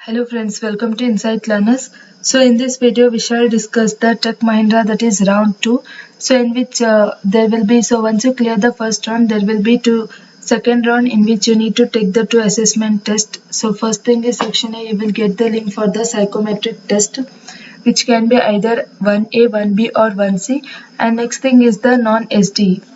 Hello friends, welcome to Insight Learners. So in this video we shall discuss the Tech Mahindra, that is round 2. So in which there will be, so once you clear the first round, there will be second round in which you need to take the two assessment test. So first thing is section A, you will get the link for the psychometric test, which can be either 1A, 1B or 1C. And next thing is the non-SDE,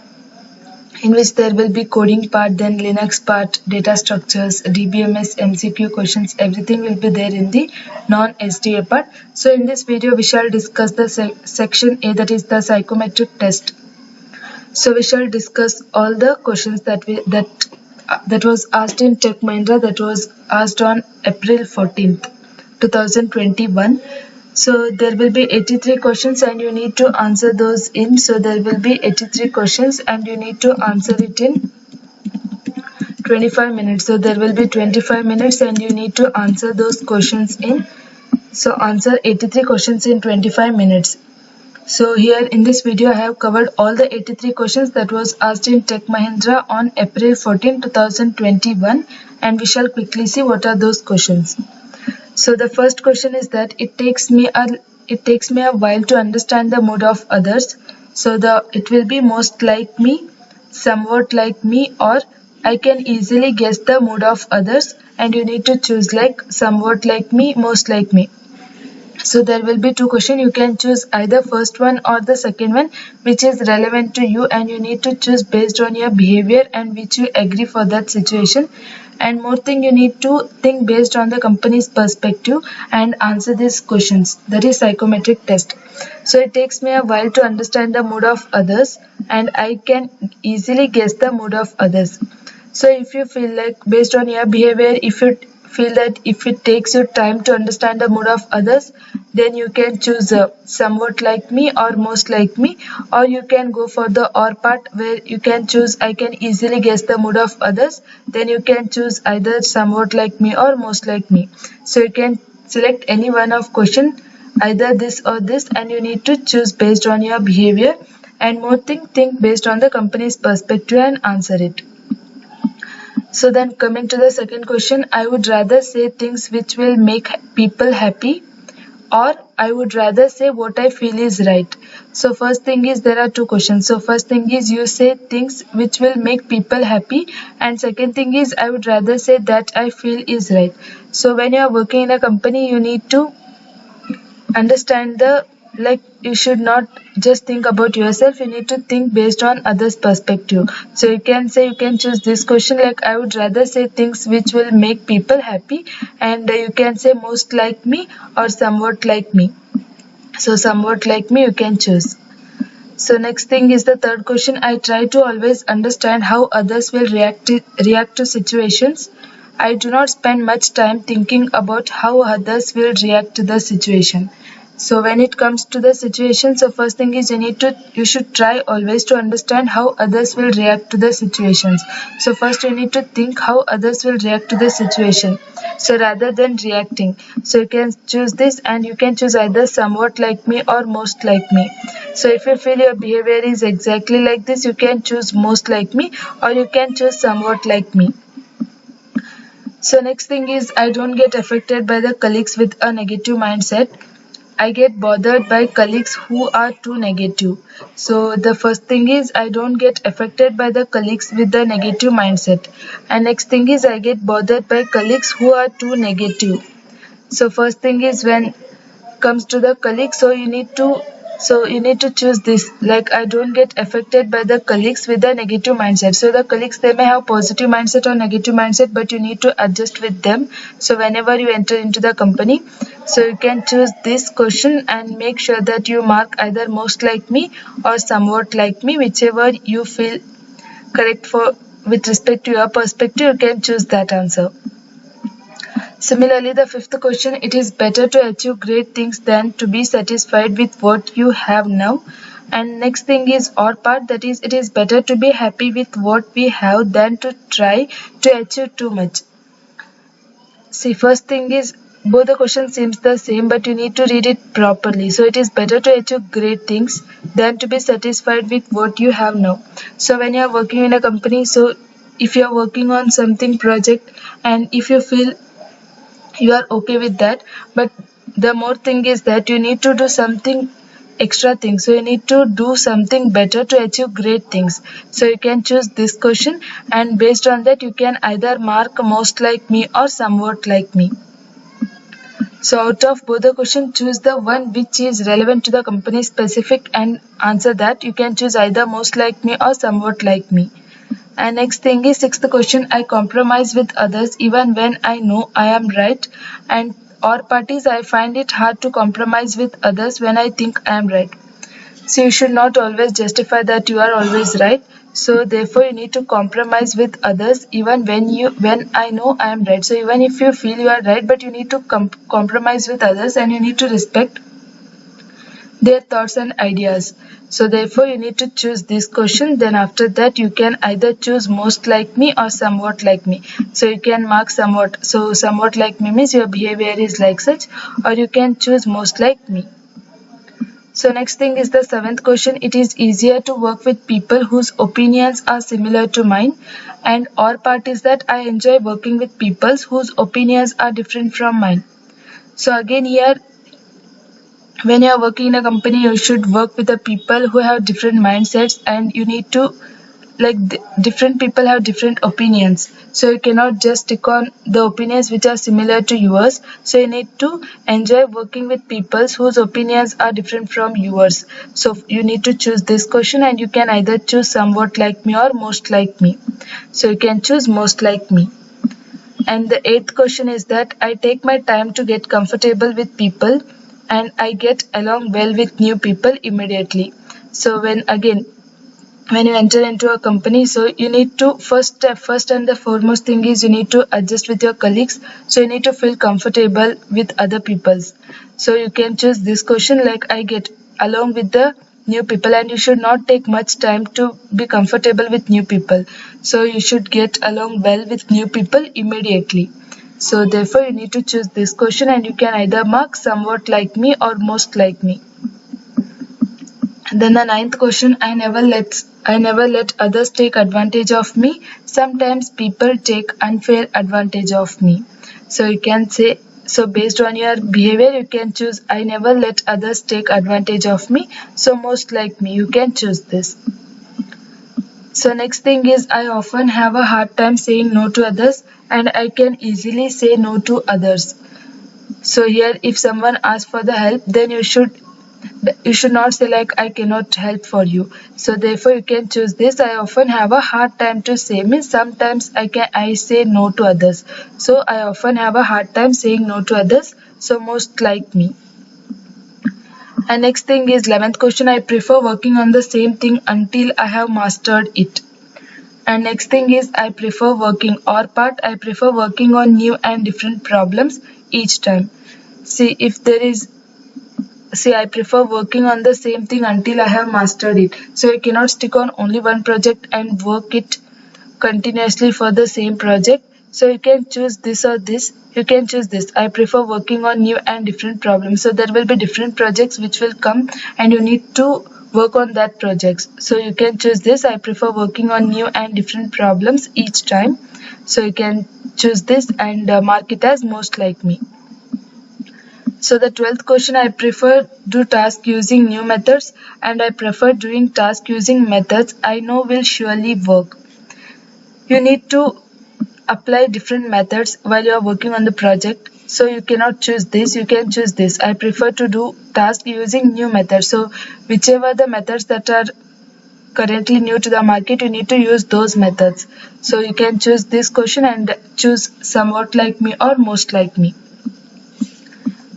in which there will be coding part, then Linux part, data structures, DBMS, MCQ questions, everything will be there in the non-SDA part. So in this video we shall discuss the section A, that is the psychometric test. So we shall discuss all the questions that was asked in Tech Mahindra, that was asked on April 14th, 2021. So there will be 83 questions and you need to answer those in. So there will be 83 questions and you need to answer it in 25 minutes. So there will be 25 minutes and you need to answer those questions in. So answer 83 questions in 25 minutes. So here in this video I have covered all the 83 questions that was asked in Tech Mahindra on April 14, 2021, and we shall quickly see what are those questions. So the first question is that it takes me a while to understand the mood of others. So it will be most like me, somewhat like me, or I can easily guess the mood of others, and you need to choose like somewhat like me, most like me. So there will be two questions. You can choose either first one or the second one, which is relevant to you, and you need to choose based on your behavior and which you agree for that situation. And more thing, you need to think based on the company's perspective and answer these questions. That is psychometric test. So it takes me a while to understand the mood of others and I can easily guess the mood of others. So if you feel like based on your behavior, if you feel that if it takes you time to understand the mood of others, then you can choose somewhat like me or most like me, or you can go for the or part where you can choose I can easily guess the mood of others, then you can choose either somewhat like me or most like me. So you can select any one of question, either this or this, and you need to choose based on your behavior. And more thing, think based on the company's perspective and answer it. So then coming to the second question, I would rather say things which will make people happy, or I would rather say what I feel is right. So first thing is there are two questions. So first thing is you say things which will make people happy, and second thing is I would rather say that I feel is right. So when you are working in a company, you need to understand you should not just think about yourself, you need to think based on others' perspective. So you can choose this question like I would rather say things which will make people happy, and you can say most like me or somewhat like me. So somewhat like me you can choose. So next thing is the third question. I try to always understand how others will react to situations. I do not spend much time thinking about how others will react to the situation. So when it comes to the situation, so first thing is you should try always to understand how others will react to the situations. So first you need to think how others will react to the situation. So rather than reacting, so you can choose this, and you can choose either somewhat like me or most like me. So if you feel your behavior is exactly like this, you can choose most like me, or you can choose somewhat like me. So next thing is I don't get affected by the colleagues with a negative mindset. I get bothered by colleagues who are too negative. So the first thing is I don't get affected by the colleagues with the negative mindset. And next thing is I get bothered by colleagues who are too negative. So first thing is when comes to the colleagues, so you need to choose this, like I don't get affected by the colleagues with the negative mindset. So the colleagues, they may have positive mindset or negative mindset, but you need to adjust with them. So whenever you enter into the company, so you can choose this question and make sure that you mark either most like me or somewhat like me, whichever you feel correct for with respect to your perspective, you can choose that answer. Similarly, the fifth question, it is better to achieve great things than to be satisfied with what you have now. And next thing is or part, that is it is better to be happy with what we have than to try to achieve too much. See, first thing is both the question seems the same, but you need to read it properly. So it is better to achieve great things than to be satisfied with what you have now. So when you are working in a company, so if you are working on something project, and if you feel you are okay with that, but the more thing is that you need to do something extra thing, so you need to do something better to achieve great things. So you can choose this question, and based on that you can either mark most like me or somewhat like me. So out of both the question, choose the one which is relevant to the company specific and answer that. You can choose either most like me or somewhat like me. And next thing is sixth question, I compromise with others even when I know I am right. And or parties, I find it hard to compromise with others when I think I am right. So you should not always justify that you are always right. So therefore you need to compromise with others even when I know I am right. So even if you feel you are right, but you need to compromise with others, and you need to respect their thoughts and ideas. So therefore you need to choose this question. Then after that you can either choose most like me or somewhat like me. So you can mark somewhat. So somewhat like me means your behavior is like such, or you can choose most like me. So next thing is the seventh question. It is easier to work with people whose opinions are similar to mine, and or part is that I enjoy working with people whose opinions are different from mine. So again here, when you are working in a company, you should work with the people who have different mindsets, and you need to different people have different opinions, so you cannot just stick on the opinions which are similar to yours. So you need to enjoy working with people whose opinions are different from yours. So you need to choose this question, and you can either choose somewhat like me or most like me. So you can choose most like me. And the eighth question is that I take my time to get comfortable with people, and I get along well with new people immediately. So when you enter into a company, so you need to first and the foremost thing is you need to adjust with your colleagues. So you need to feel comfortable with other peoples. So you can choose this question like I get along with the new people, and you should not take much time to be comfortable with new people. So you should get along well with new people immediately. So therefore you need to choose this question, and you can either mark somewhat like me or most like me. Then the ninth question, I never let others take advantage of me. Sometimes people take unfair advantage of me. So you can say, so based on your behavior you can choose I never let others take advantage of me. So most like me, you can choose this. So next thing is I often have a hard time saying no to others, and I can easily say no to others. So here if someone asks for the help, then you should not say like I cannot help for you. So therefore you can choose this. I often have a hard time to say means sometimes I say no to others. So I often have a hard time saying no to others. So most like me. And next thing is 11th question. I prefer working on the same thing until I have mastered it. And next thing is I prefer working or part. I prefer working on new and different problems each time. See, I prefer working on the same thing until I have mastered it. So you cannot stick on only one project and work it continuously for the same project. So you can choose this or this. You can choose this. I prefer working on new and different problems. So there will be different projects which will come, and you need to work on that projects. So you can choose this. I prefer working on new and different problems each time. So you can choose this and mark it as most like me. So the 12th question, I prefer do task using new methods, and I prefer doing task using methods I know will surely work. You need to apply different methods while you are working on the project. So you cannot choose this, you can choose this. I prefer to do task using new methods. So whichever the methods that are currently new to the market, you need to use those methods. So you can choose this question and choose somewhat like me or most like me.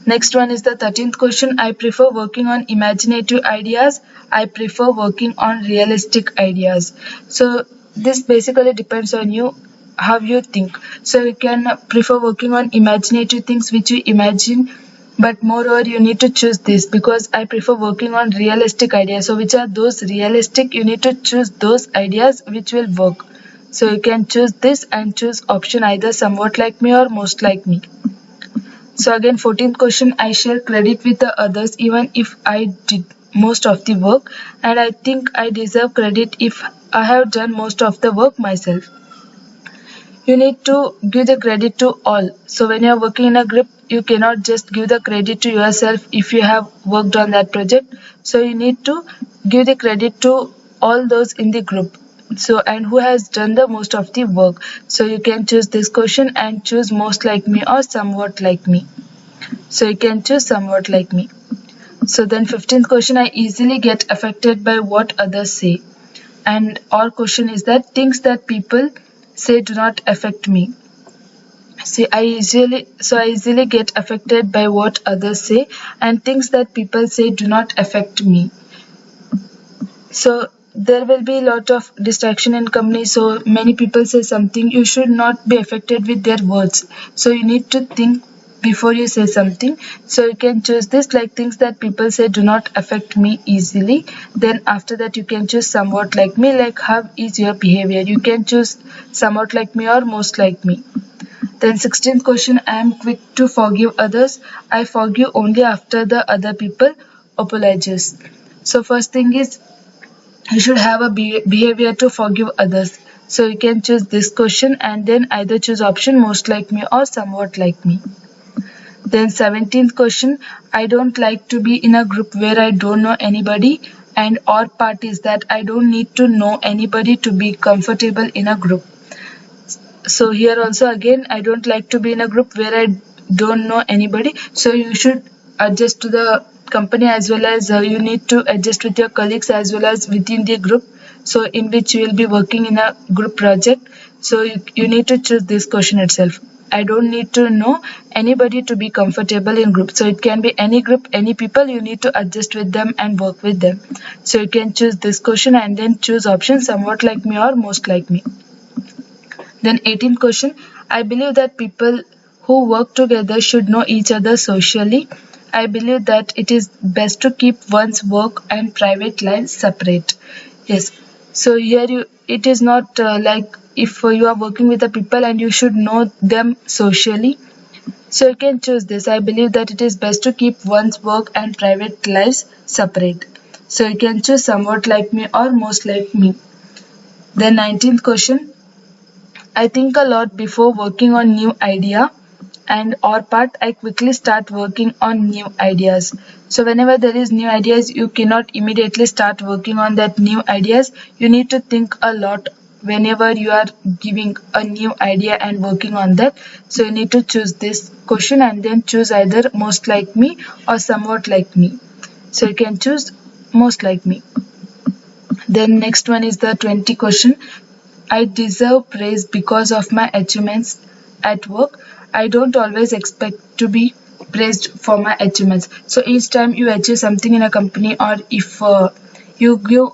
Next one is the 13th question. I prefer working on imaginative ideas. I prefer working on realistic ideas. So this basically depends on you, how you think. So you can prefer working on imaginative things which you imagine, but moreover you need to choose this because I prefer working on realistic ideas. So which are those realistic? You need to choose those ideas which will work. So you can choose this and choose option either somewhat like me or most like me. So again 14th question, I share credit with the others even if I did most of the work, and I think I deserve credit if I have done most of the work myself. you need to give the credit to all. So when you are working in a group, you cannot just give the credit to yourself if you have worked on that project. So you need to give the credit to all those in the group. So, and who has done the most of the work. So you can choose this question and choose most like me or somewhat like me. So you can choose somewhat like me. So then 15th question, I easily get affected by what others say. And our question is that things that people say do not affect me. See, I easily get affected by what others say, and things that people say do not affect me. So there will be a lot of distraction in company. So many people say something, you should not be affected with their words. So you need to think before you say something. So you can choose this, like things that people say do not affect me easily. Then after that you can choose somewhat like me, like how is your behavior. You can choose somewhat like me or most like me. Then 16th question, I am quick to forgive others. I forgive only after the other people apologizes. So first thing is, you should have a behavior to forgive others. So you can choose this question and then either choose option most like me or somewhat like me. Then 17th question, I don't like to be in a group where I don't know anybody, and our part is that I don't need to know anybody to be comfortable in a group. So here also again, I don't like to be in a group where I don't know anybody. So you should adjust to the company as well as you need to adjust with your colleagues as well as within the group. So in which you will be working in a group project. So you need to choose this question itself. I don't need to know anybody to be comfortable in group. So it can be any group, any people, you need to adjust with them and work with them. So you can choose this question and then choose option somewhat like me or most like me. Then 18th question, I believe that people who work together should know each other socially. I believe that it is best to keep one's work and private life separate. Yes. So here it is not like if you are working with the people and you should know them socially. So you can choose this. I believe that it is best to keep one's work and private lives separate. So you can choose somewhat like me or most like me. Then 19th question, I think a lot before working on new idea, and or part I quickly start working on new ideas. So whenever there is new ideas, you cannot immediately start working on that new ideas. You need to think a lot whenever you are giving a new idea and working on that. So you need to choose this question and then choose either most like me or somewhat like me. So you can choose most like me. Then next one is the 20 question. I deserve praise because of my achievements at work. I don't always expect to be praised for my achievements. So each time you achieve something in a company, or if you give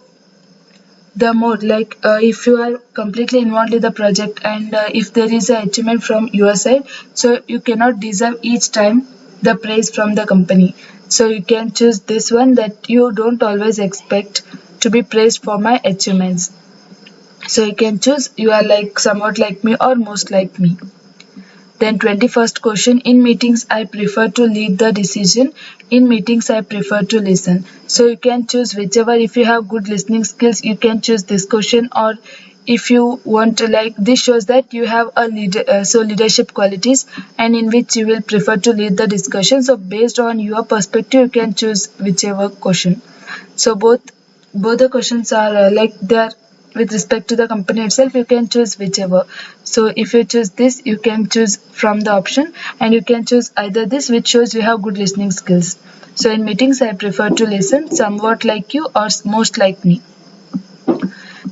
the more, like if you are completely involved in the project and if there is an achievement from your side, so you cannot deserve each time the praise from the company. So you can choose this one, that you don't always expect to be praised for my achievements. So you can choose you are like somewhat like me or most like me. Then 21st question, in meetings I prefer to lead the decision. In meetings I prefer to listen. So you can choose whichever. If you have good listening skills, you can choose this question, or if you want to, like this shows that you have a leadership qualities and in which you will prefer to lead the discussion. So based on your perspective, you can choose whichever question. So both the questions are like they are with respect to the company itself. You can choose whichever. So if you choose this, you can choose from the option, and you can choose either this, which shows you have good listening skills. So in meetings I prefer to listen, somewhat like you or most like me.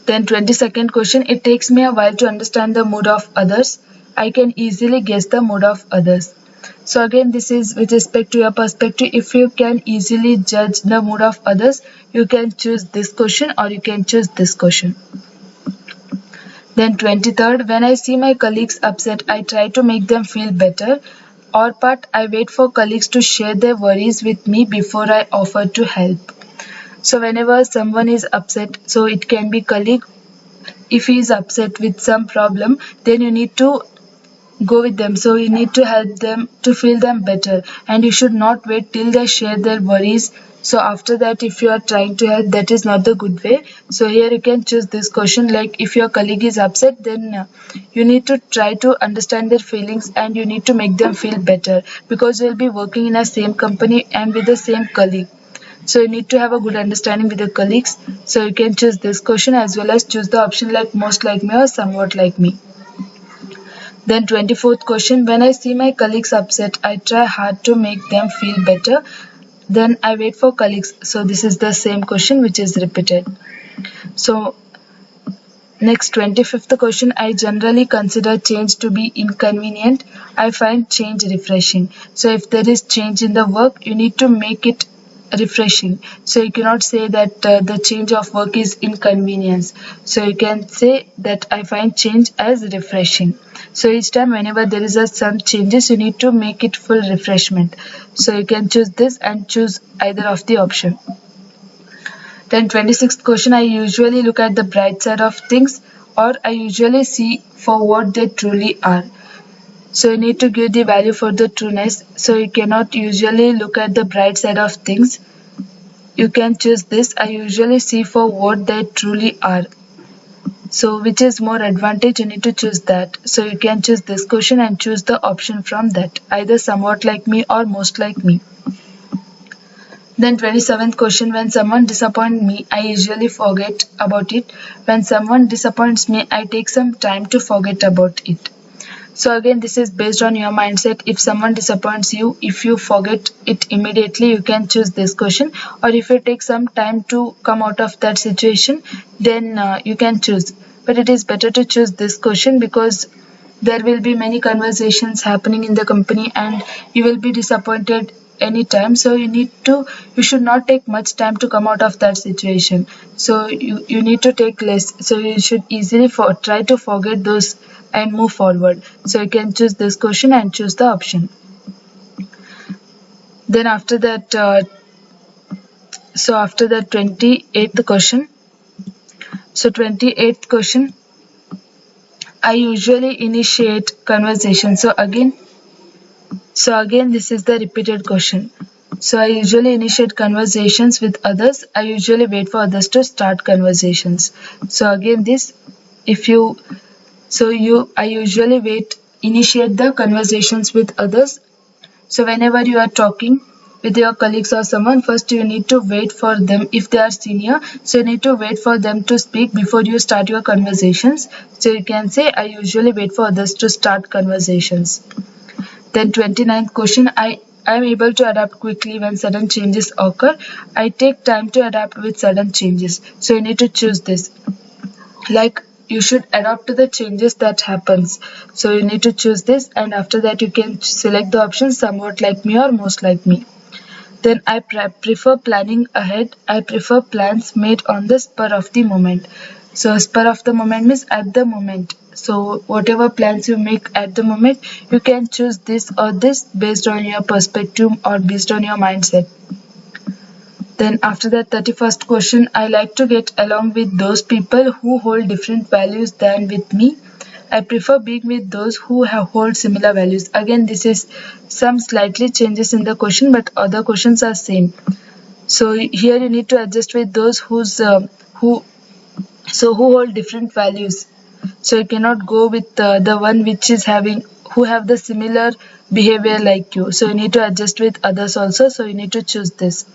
Then 22nd question, it takes me a while to understand the mood of others. I can easily guess the mood of others. So again, this is with respect to your perspective. If you can easily judge the mood of others, you can choose this question or you can choose this question. Then 23rd, when I see my colleagues upset, I try to make them feel better. Or part, I wait for colleagues to share their worries with me before I offer to help. So whenever someone is upset, so it can be colleague. If he is upset with some problem, then you need to go with them. So you need to help them to feel them better, and you should not wait till they share their worries. So after that, if you are trying to help, that is not the good way. So here you can choose this question, like if your colleague is upset, then you need to try to understand their feelings and you need to make them feel better, because you'll be working in a same company and with the same colleague. So you need to have a good understanding with your colleagues. So you can choose this question as well as choose the option like most like me or somewhat like me. Then 24th question, when I see my colleagues upset, I try hard to make them feel better. Then I wait for colleagues. So this is the same question which is repeated. So next 25th question, I generally consider change to be inconvenient. I find change refreshing. So if there is change in the work, you need to make it refreshing. So you cannot say that the change of work is inconvenience. So you can say that I find change as refreshing. So each time whenever there is some changes, you need to make it full refreshment. So you can choose this and choose either of the option. Then 26th question, I usually look at the bright side of things, or I usually see for what they truly are. So you need to give the value for the trueness. So you cannot usually look at the bright side of things. You can choose this, I usually see for what they truly are. So which is more advantage, you need to choose that. So you can choose this question and choose the option from that, either somewhat like me or most like me. Then 27th question, when someone disappoints me, I usually forget about it. When someone disappoints me, I take some time to forget about it. So again, this is based on your mindset. If someone disappoints you, if you forget it immediately, you can choose this question. Or if you take some time to come out of that situation, then you can choose. But it is better to choose this question, because there will be many conversations happening in the company and you will be disappointed anytime. So you should not take much time to come out of that situation. So you need to take less. So you should easily try to forget those and move forward. So you can choose this question and choose the option. Then after that, after that 28th question. So 28th question, I usually initiate conversation. So again this is the repeated question. So I usually initiate conversations with others. I usually wait for others to start conversations. So again I usually initiate the conversations with others. So whenever you are talking with your colleagues or someone, first you need to wait for them. If they are senior, so you need to wait for them to speak before you start your conversations. So you can say, I usually wait for others to start conversations. Then 29th question, I am able to adapt quickly when sudden changes occur. I take time to adapt with sudden changes. So you need to choose this. Like you should adapt to the changes that happens. So you need to choose this, and after that you can select the option somewhat like me or most like me. Then I prefer planning ahead. I prefer plans made on the spur of the moment. So spur of the moment means at the moment. So whatever plans you make at the moment, you can choose this or this based on your perspective or based on your mindset. Then after that 31st question, I like to get along with those people who hold different values than with me. I prefer being with those who hold similar values. Again, this is some slightly changes in the question, but other questions are same. So here you need to adjust with those who hold different values. So you cannot go with the one which is who have the similar behavior like you. So you need to adjust with others also. So you need to choose this.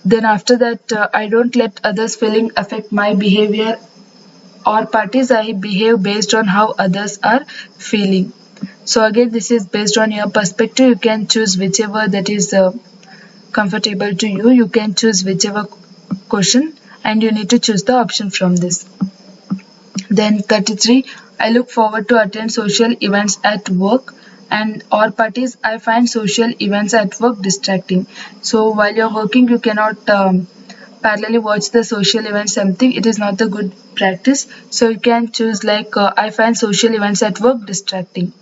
Then after that, I don't let others' feeling affect my behavior or parties. I behave based on how others are feeling. So again, this is based on your perspective. You can choose whichever that is comfortable to you. You can choose whichever question and you need to choose the option from this. Then 33, I look forward to attend social events at work and or parties. I find social events at work distracting. So while you're working, you cannot parallelly watch the social event something. It is not a good practice. So you can choose like I find social events at work distracting.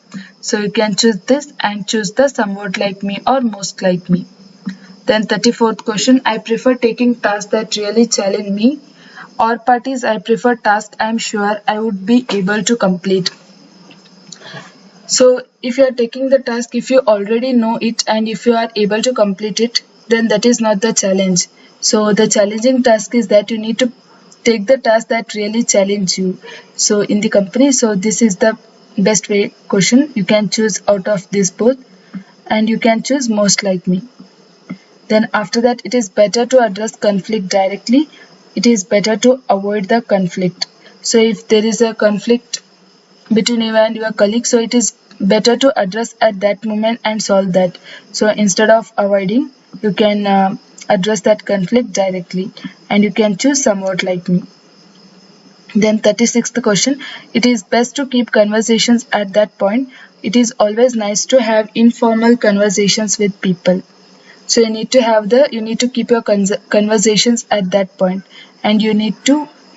So you can choose this and choose the somewhat like me or most like me. Then 34th question, I prefer taking tasks that really challenge me, or parties I prefer tasks I am sure I would be able to complete. So if you are taking the task, if you already know it and if you are able to complete it, then that is not the challenge. So the challenging task is that you need to take the task that really challenge you. So in the company, so this is the best way question. You can choose out of this both and you can choose most like me. Then after that, it is better to address conflict directly. It is better to avoid the conflict. So if there is a conflict between you and your colleague, so it is better to address at that moment and solve that. So instead of avoiding, you can address that conflict directly and you can choose somewhat like me. Then 36th question, it is best to keep conversations at that point. It is always nice to have informal conversations with people. So you need to keep your conversations at that point, and you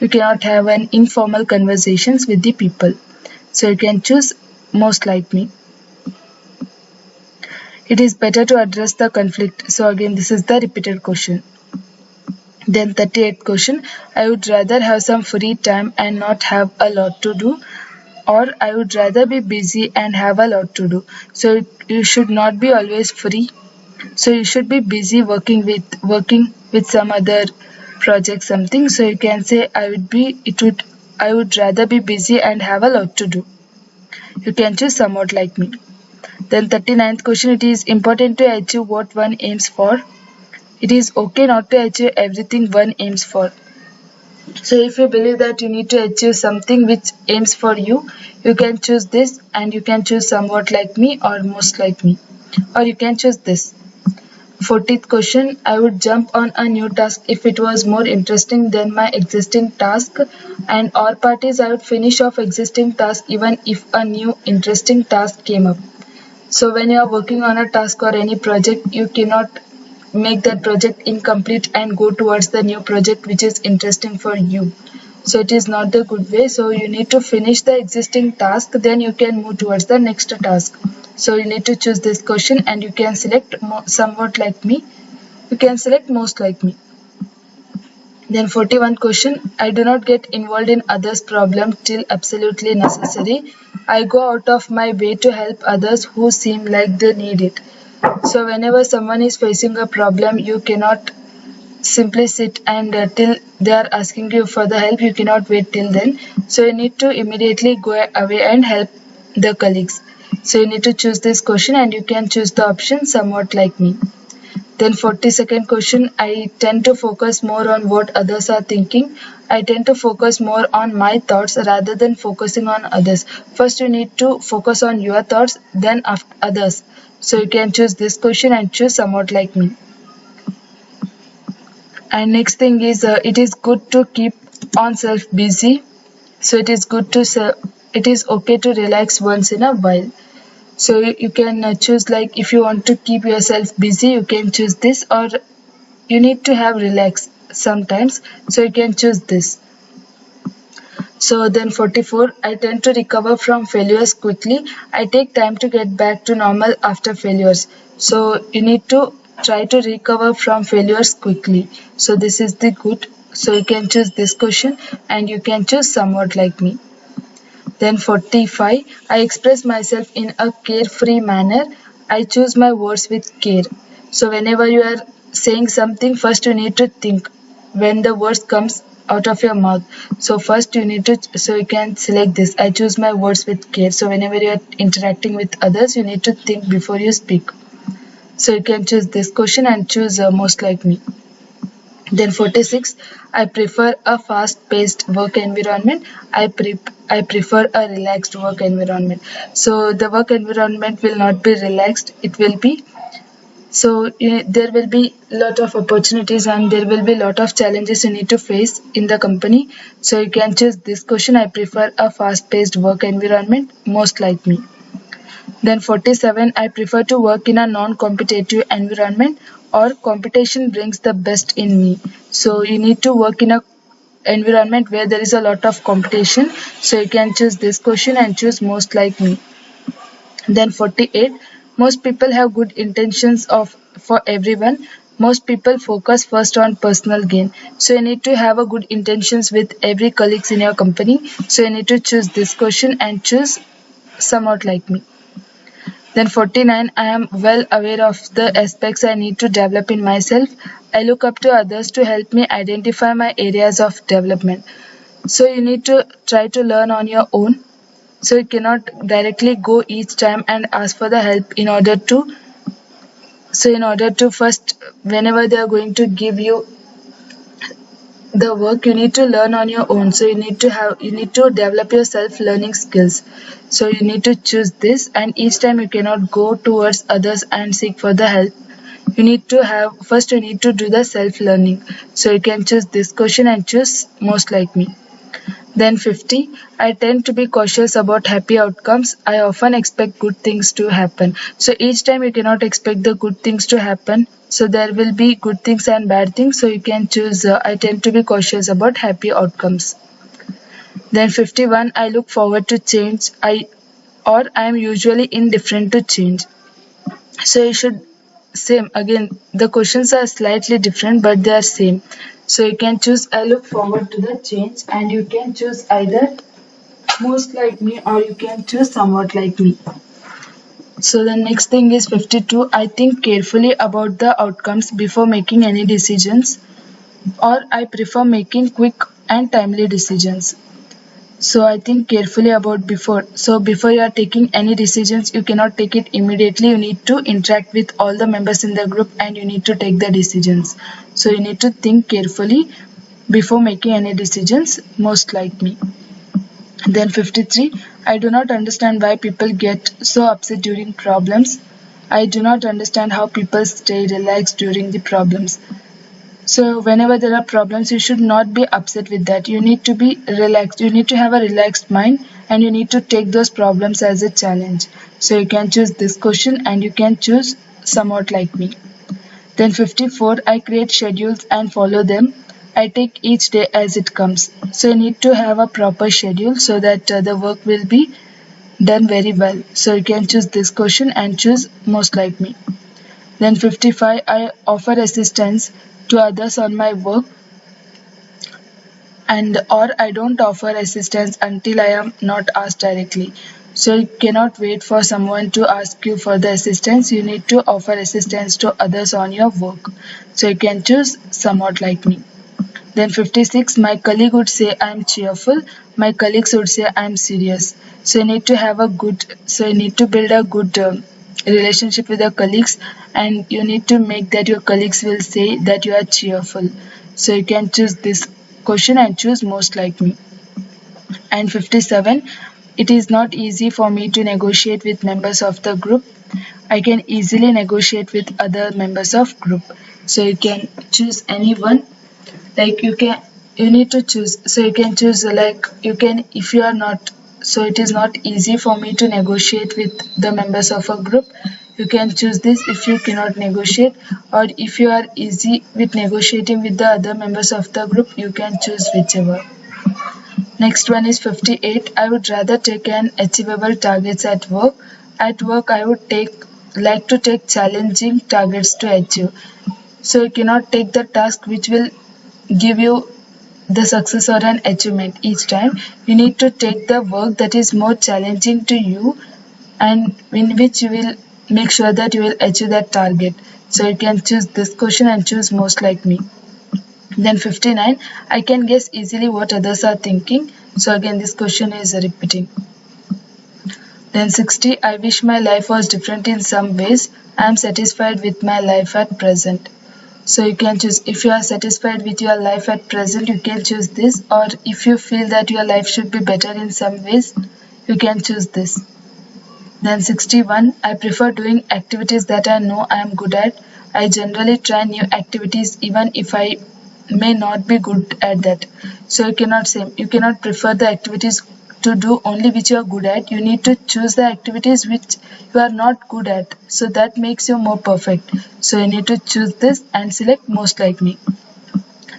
cannot have an informal conversations with the people. So you can choose most like me. It is better to address the conflict. So again, this is the repeated question. Then 38th question, I would rather have some free time and not have a lot to do, or I would rather be busy and have a lot to do. So you should not be always free. So you should be busy working with some other project something. So you can say I would rather be busy and have a lot to do. You can choose somewhat like me. Then 39th question, it is important to achieve what one aims for. It is okay not to achieve everything one aims for. So if you believe that you need to achieve something which aims for you, you can choose this and you can choose somewhat like me or most like me. Or you can choose this. 40th question, I would jump on a new task if it was more interesting than my existing task, and all parties I would finish off existing task even if a new interesting task came up. So when you are working on a task or any project, you cannot make that project incomplete and go towards the new project which is interesting for you. So it is not the good way. So you need to finish the existing task, then you can move towards the next task. So you need to choose this question and you can select somewhat like me. You can select most like me. Then 41 question, I do not get involved in others' problem till absolutely necessary. I go out of my way to help others who seem like they need it. So whenever someone is facing a problem, you cannot simply sit and till they are asking you for the help, you cannot wait till then. So you need to immediately go away and help the colleagues. So you need to choose this question and you can choose the option somewhat like me. Then 42nd question, I tend to focus more on what others are thinking. I tend to focus more on my thoughts rather than focusing on others. First you need to focus on your thoughts, then others. So you can choose this question and choose somewhat like me. And next thing is it is good to keep on self busy. So it is it is okay to relax once in a while. So you can choose, like if you want to keep yourself busy, you can choose this, or you need to have relax sometimes, so you can choose this. So then 44, I tend to recover from failures quickly. I take time to get back to normal after failures. So you need to try to recover from failures quickly. So this is the good. So you can choose this question and you can choose somewhat like me. Then 45, I express myself in a carefree manner. I choose my words with care. So whenever you are saying something, first you need to think when the words comes out of your mouth. So first so you can select this. I choose my words with care. So whenever you are interacting with others, you need to think before you speak. So you can choose this question and choose most like me. Then 46, I prefer a fast-paced work environment. I prefer a relaxed work environment. So the work environment will not be relaxed. It will be there will be lot of opportunities and there will be lot of challenges you need to face in the company. So you can choose this question. I prefer a fast-paced work environment, most like me. Then 47, I prefer to work in a non-competitive environment, or competition brings the best in me. So you need to work in a environment where there is a lot of competition. So you can choose this question and choose most like me. Then 48, most people have good intentions for everyone. Most people focus first on personal gain. So you need to have a good intentions with every colleagues in your company. So you need to choose this question and choose somewhat like me. Then 49, I am well aware of the aspects I need to develop in myself. I look up to others to help me identify my areas of development. So you need to try to learn on your own. So you cannot directly go each time and ask for the help in order to first, whenever they are going to give you the work, you need to learn on your own. So you need to develop your self learning skills. So you need to choose this, and each time you cannot go towards others and seek for the help. You need to do the self learning. So you can choose this question and choose most like me. Then 50, I tend to be cautious about happy outcomes. I often expect good things to happen. So each time you cannot expect the good things to happen. So there will be good things and bad things. So you can choose I tend to be cautious about happy outcomes. Then 51, I look forward to change. I am usually indifferent to change. So you should same again, the questions are slightly different but they are same. So you can choose I look forward to the change, and you can choose either most like me or you can choose somewhat like me. So the next thing is 52, I think carefully about the outcomes before making any decisions, or I prefer making quick and timely decisions. So I think carefully about before. So before you are taking any decisions, you cannot take it immediately. You need to interact with all the members in the group and you need to take the decisions. So you need to think carefully before making any decisions, most like me. Then 53, I do not understand why people get so upset during problems. I do not understand how people stay relaxed during the problems. So whenever there are problems, you should not be upset with that. You need to be relaxed. You need to have a relaxed mind and you need to take those problems as a challenge. So you can choose this question and you can choose somewhat like me. Then 54, I create schedules and follow them. I take each day as it comes. So you need to have a proper schedule so that the work will be done very well. So you can choose this question and choose most like me. Then 55, I offer assistance to others on my work, and or I don't offer assistance until I am not asked directly. So you cannot wait for someone to ask you for the assistance. You need to offer assistance to others on your work. So you can choose somewhat like me. Then 56, my colleague would say I am cheerful. My colleagues would say I am serious. So you need to build a good relationship with your colleagues, and you need to make that your colleagues will say that you are cheerful. So you can choose this question and choose most like me. And 57, it is not easy for me to negotiate with members of the group. I can easily negotiate with other members of group. So you can choose anyone, like you need to choose. So you can choose like you can if you are not, so it is not easy for me to negotiate with the members of a group. You can choose this if you cannot negotiate, or if you are easy with negotiating with the other members of the group, you can choose whichever. Next one is 58. I would rather take an achievable targets at work. At work, I would like to take challenging targets to achieve. So you cannot take the task which will give you the success or an achievement each time. You need to take the work that is more challenging to you and in which you will make sure that you will achieve that target. So you can choose this question and choose most like me. Then 59, I can guess easily what others are thinking. So again this question is repeating. Then 60, I wish my life was different in some ways. I am satisfied with my life at present. So you can choose, if you are satisfied with your life at present, you can choose this, or if you feel that your life should be better in some ways, you can choose this. Then 61, I prefer doing activities that I know I am good at. I generally try new activities even if I may not be good at that. So you cannot prefer the activities to do only which you are good at. You need to choose the activities which you are not good at. So that makes you more perfect. So you need to choose this and select most like me.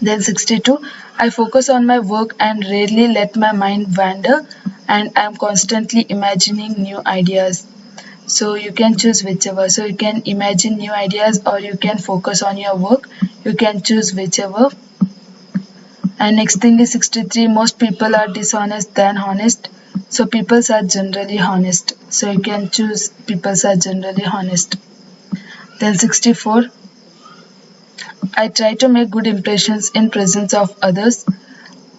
Then 62, I focus on my work and rarely let my mind wander, and I am constantly imagining new ideas. So you can choose whichever. So you can imagine new ideas or you can focus on your work. You can choose whichever. And next thing is 63, most people are dishonest than honest. So people are generally honest. So you can choose people are generally honest. Then 64. I try to make good impressions in presence of others.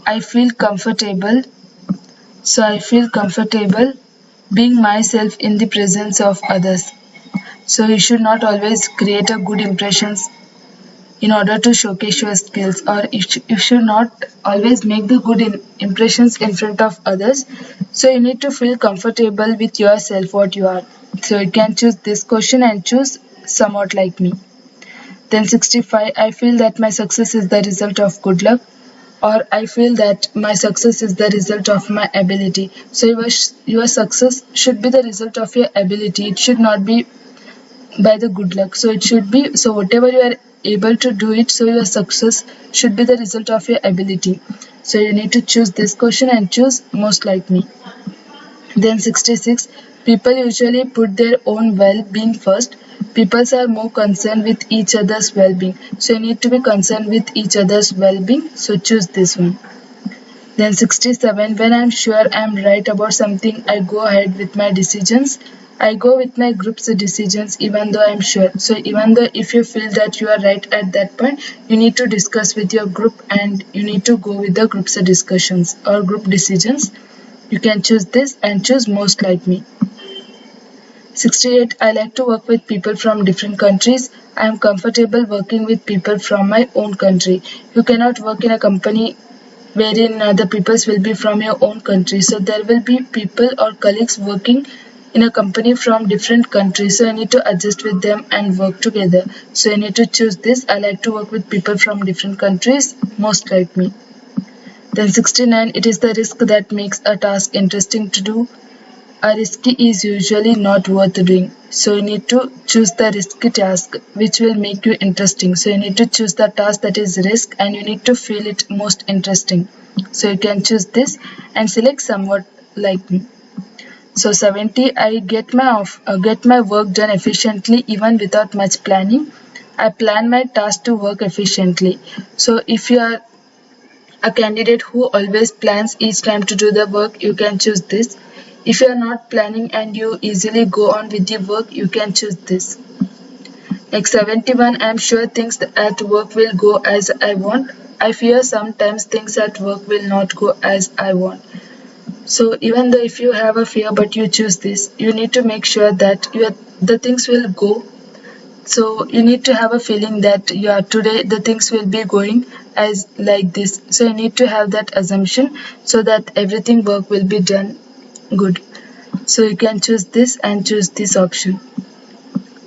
I feel comfortable. So I feel comfortable being myself in the presence of others. So you should not always create a good impressions in order to showcase your skills, or you should not always make the good impressions in front of others. So you need to feel comfortable with yourself what you are. So you can choose this question and choose somewhat like me. Then 65, I feel that my success is the result of good luck, or I feel that my success is the result of my ability. So your success should be the result of your ability. It should not be by the good luck. So it should be, so whatever you are able to do it, so your success should be the result of your ability. So you need to choose this question and choose most like me. Then 66, people usually put their own well-being first. People are more concerned with each other's well-being. So you need to be concerned with each other's well-being. So choose this one. Then 67, when I'm sure I'm right about something, I go ahead with my decisions. I go with my group's decisions even though I'm sure. So even though if you feel that you are right at that point, you need to discuss with your group and you need to go with the group's discussions or group decisions. You can choose this and choose most like me. 68, I like to work with people from different countries. I am comfortable working with people from my own country. You cannot work in a company wherein the peoples will be from your own country. So there will be people or colleagues working in a company from different countries. So you need to adjust with them and work together. So you need to choose this. I like to work with people from different countries, most like me. Then 69, it is the risk that makes a task interesting to do. A risky is usually not worth doing. So you need to choose the risky task which will make you interesting. So you need to choose the task that is risk and you need to feel it most interesting. So you can choose this and select somewhat like me. So 70, I get my work done efficiently even without much planning. I plan my task to work efficiently. So if you are a candidate who always plans each time to do the work, you can choose this. If you are not planning and you easily go on with the work, you can choose this. Next 71, I am sure things at work will go as I want. I fear sometimes things at work will not go as I want. So even though if you have a fear but you choose this, you need to make sure that the things will go. So you need to have a feeling that today the things will be going as like this. So you need to have that assumption so that everything work will be done good. So you can choose this and choose this option.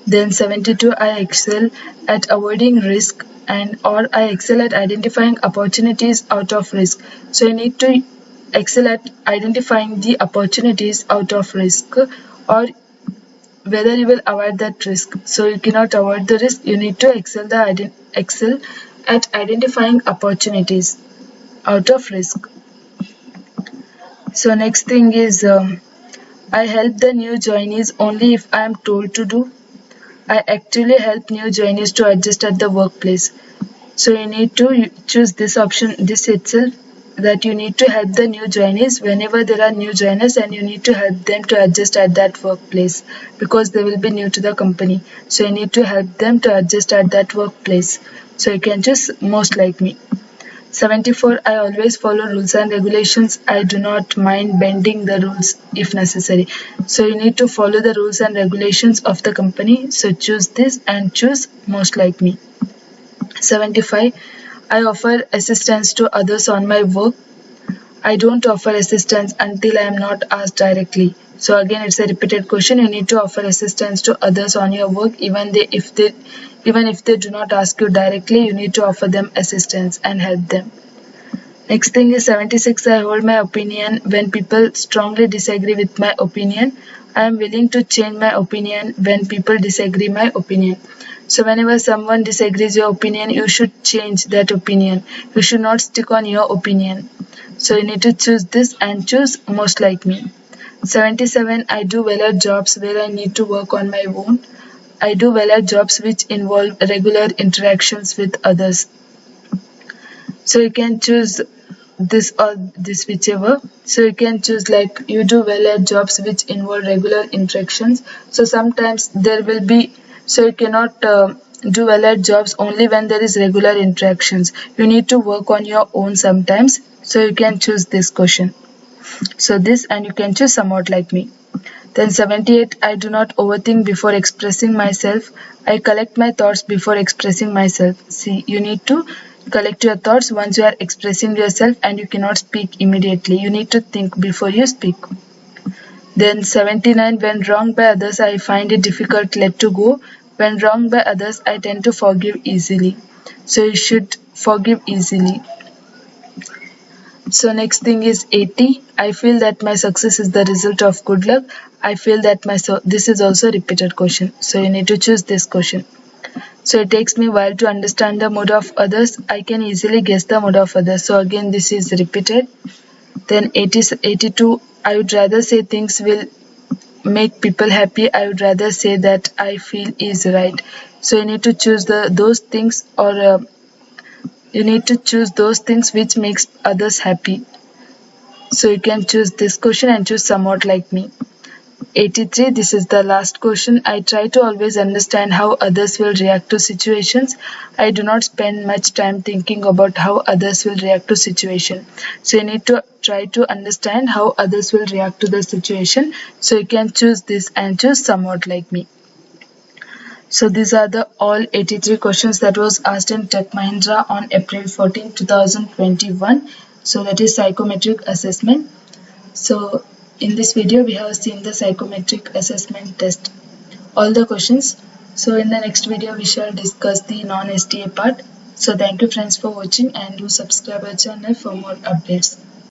Then 72, I excel at avoiding risk or I excel at identifying opportunities out of risk. So you need to excel at identifying the opportunities out of risk, or whether you will avoid that risk. So you cannot avoid the risk, you need to excel at identifying opportunities out of risk. So next thing is I help the new joinees only if I am told to do. I actually help new joinees to adjust at the workplace. So you need to choose this option, this itself, that you need to help the new joinees whenever there are new joiners and you need to help them to adjust at that workplace because they will be new to the company. So you need to help them to adjust at that workplace. So you can choose most like me. 74, I always follow rules and regulations. I do not mind bending the rules if necessary. So you need to follow the rules and regulations of the company. So choose this and choose most like me. 75, I offer assistance to others on my work. I don't offer assistance until I am not asked directly. So again, it's a repeated question. You need to offer assistance to others on your work, even if they do not ask you directly. You need to offer them assistance and help them. Next thing is 76. I hold my opinion when people strongly disagree with my opinion. I am willing to change my opinion when people disagree my opinion. So whenever someone disagrees your opinion, you should change that opinion. You should not stick on your opinion. So you need to choose this and choose most like me. 77. I do well at jobs where I need to work on my own. I do well at jobs which involve regular interactions with others. So you can choose this or this, whichever. So you can choose like you do well at jobs which involve regular interactions. So sometimes there will be, so you cannot do well at jobs only when there is regular interactions. You need to work on your own sometimes. So you can choose this question. So this, and you can choose somewhat like me. Then 78, I do not overthink before expressing myself. I collect my thoughts before expressing myself. See, you need to collect your thoughts once you are expressing yourself, and you cannot speak immediately. You need to think before you speak. Then 79, when wronged by others, I find it difficult to let to go. When wronged by others, I tend to forgive easily. So you should forgive easily. So next thing is 80. I feel that my success is the result of good luck. I feel that this is also a repeated question. So you need to choose this question. So it takes me a while to understand the mood of others. I can easily guess the mood of others. So again this is repeated. Then 82. I would rather say things will make people happy. I would rather say that I feel is right. So you need to choose those things, or you need to choose those things which makes others happy. So you can choose this question and choose somewhat like me. 83, this is the last question. I try to always understand how others will react to situations. I do not spend much time thinking about how others will react to situation. So you need to try to understand how others will react to the situation. So you can choose this and choose somewhat like me. So these are the all 83 questions that was asked in Tech Mahindra on April 14, 2021. So that is psychometric assessment. So in this video we have seen the psychometric assessment test, all the questions. So in the next video we shall discuss the non-STA part. So thank you friends for watching, and do subscribe our channel for more updates.